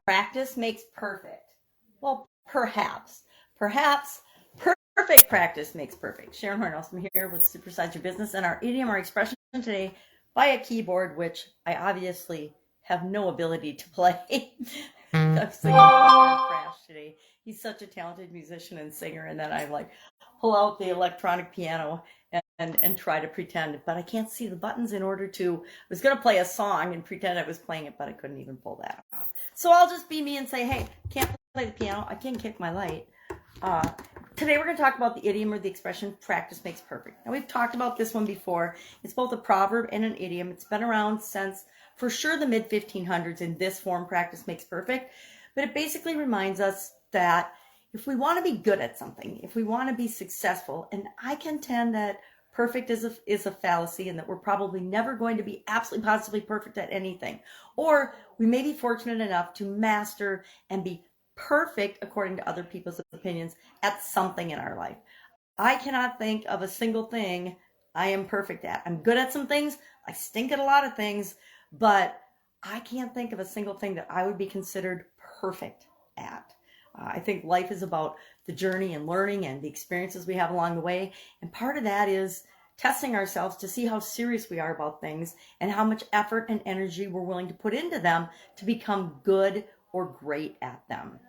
Practice makes perfect. Well, perhaps perfect practice makes perfect. Sharon Horne-Ellstrom here with Supersize Your Business, and our idiom or expression today by a keyboard, which I obviously have no ability to play. I'm singing Crash today. He's such a talented musician and singer, and then I like pull out the electronic piano and try to pretend, but I can't see the buttons in order to. I was going to play a song and pretend I was playing it, but I couldn't even pull that off. So I'll just be me and say, hey, can't play the piano. I can kick my light. Today we're going to talk about the idiom or the expression, practice makes perfect. Now we've talked about this one before. It's both a proverb and an idiom. It's been around since, for sure, the mid-1500s in this form, practice makes perfect. But it basically reminds us that if we want to be good at something, if we want to be successful, and I contend that perfect is a fallacy and that we're probably never going to be absolutely positively perfect at anything. Or we may be fortunate enough to master and be perfect, according to other people's opinions, at something in our life. I cannot think of a single thing I am perfect at. I'm good at some things. I stink at a lot of things, but I can't think of a single thing that I would be considered perfect at. I think life is about the journey and learning and the experiences we have along the way. And part of that is testing ourselves to see how serious we are about things and how much effort and energy we're willing to put into them to become good or great at them.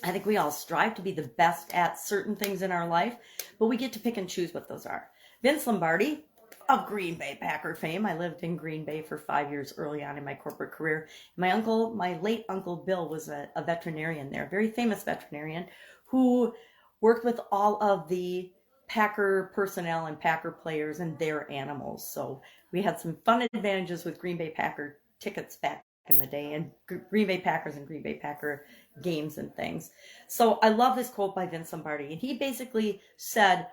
I think we all strive to be the best at certain things in our life, but we get to pick and choose what those are. Vince Lombardi of Green Bay Packer fame. I lived in Green Bay for 5 years early on in my corporate career. My late uncle Bill was a veterinarian there, a very famous veterinarian who worked with all of the Packer personnel and Packer players and their animals. So we had some fun advantages with Green Bay Packer tickets back in the day, and Green Bay Packers and Green Bay Packer games and things. So I love this quote by Vince Lombardi, and he basically said,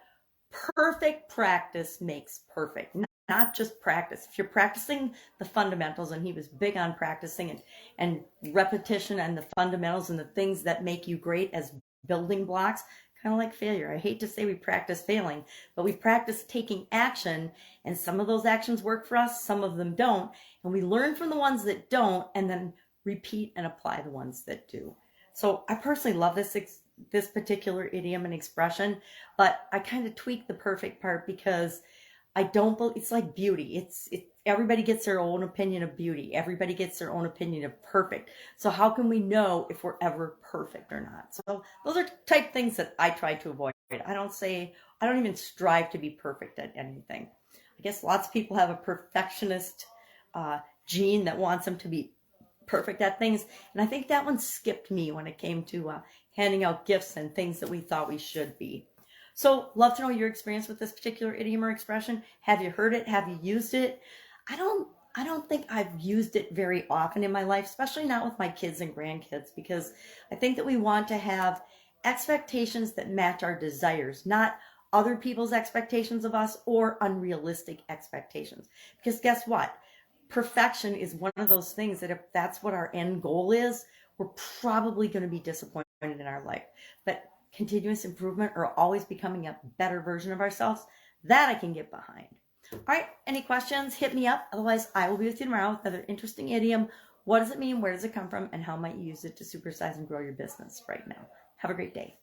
perfect practice makes perfect, not just practice. If you're practicing the fundamentals, and he was big on practicing and repetition and the fundamentals and the things that make you great as building blocks, kind of like failure. I hate to say we practice failing, but we practice taking action, and some of those actions work for us, some of them don't, and we learn from the ones that don't and then repeat and apply the ones that do. So I personally love this particular idiom and expression, but I kind of tweak the perfect part because I don't believe it's like beauty. Everybody gets their own opinion of beauty. Everybody gets their own opinion of perfect. So how can we know if we're ever perfect or not? So those are type things that I try to avoid. I don't even strive to be perfect at anything. I guess lots of people have a perfectionist gene that wants them to be perfect at things. And I think that one skipped me when it came to handing out gifts and things that we thought we should be. So love to know your experience with this particular idiom or expression. Have you heard it? Have you used it? I don't think I've used it very often in my life, especially not with my kids and grandkids, because I think that we want to have expectations that match our desires, not other people's expectations of us or unrealistic expectations. Because guess what? Perfection is one of those things that if that's what our end goal is, we're probably going to be disappointed in our life. But continuous improvement or always becoming a better version of ourselves, that I can get behind. All right, any questions? Hit me up. Otherwise, I will be with you tomorrow with another interesting idiom. What does it mean? Where does it come from? And how might you use it to supersize and grow your business right now? Have a great day.